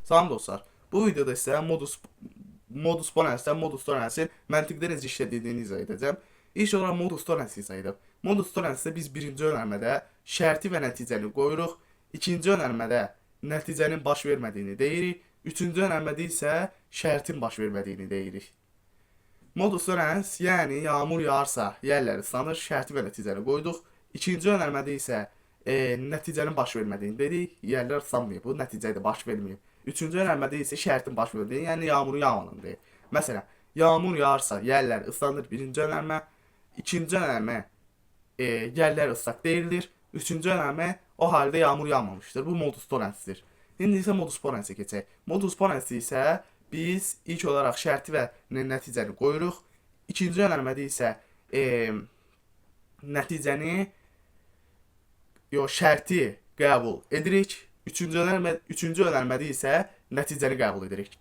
Salam dostlar. Bu videoda sizə modus ponensdən modus toleransin məntiqdə necə işlədiyini izah edəcəm. İlk olaraq modus toleransı izah edəm. Modus toleransı biz birinci önərmədə şərti və nəticəni qoyuruq. İkinci önərmədə nəticənin baş vermədiyini deyirik. Üçüncü önərmədə isə şərtin baş vermədiyini deyirik. Modus tolerans, yəni yağmur yağarsa yerlər ıslanır, şərti və nəticəni qoyduq. İkinci önərmədə isə nəticənin baş vermədiyini dedik, yerlər ıslanmayıb, bu nəticə də baş verməyib. Üçüncü önərmədə isə şərtin baş verdiyi, yəni yağmurun yağmadığını deyir. Məsələn, yağmur yağarsa yerlər ıslanır, birinci önərmə. İkinci önərmə yerlər ıslaq deyildir. Üçüncü önərmə o halde yağmur yağmamışdır. Bu modus toleransidir. İndi isə modus ponensə keçək. Modus ponensi isə biz ilk olaraq şərti və nəticəni qoyuruq. İkinci önərmədə isə nəticəni şərti qəbul edirik. Üçüncü önərmədə isə nəticəni qəbul edirik.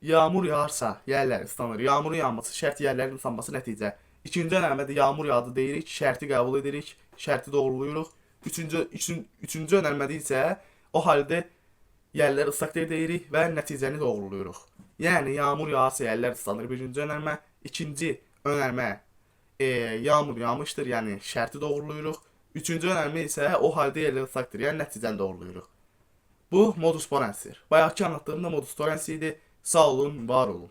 Yağmur yağarsa yerlər ıslanır. Yağmurun yağması şərt, yerlərin ıslanması nəticə. İkinci önərmədə yağmur yağdı deyirik, şərti qəbul edirik, şərti doğruluyuruq. Üçüncü önərmədə isə o halde yerlər ıslaq deyirik və nəticəni doğruluyuruq. Yəni yağmur yağarsa yerlər ıslanır birinci önərmə. İkinci önərmə yağmur yağmışdır, yəni şərti doğruluyuruq. Üçüncü önərmə isə o halde yerlər ıslaqdır, yəni nəticəni doğruluyuruq. Bu modus ponensidir. Bayaqki anlattığım da modus toleransi idi. Sağ olun, var olun.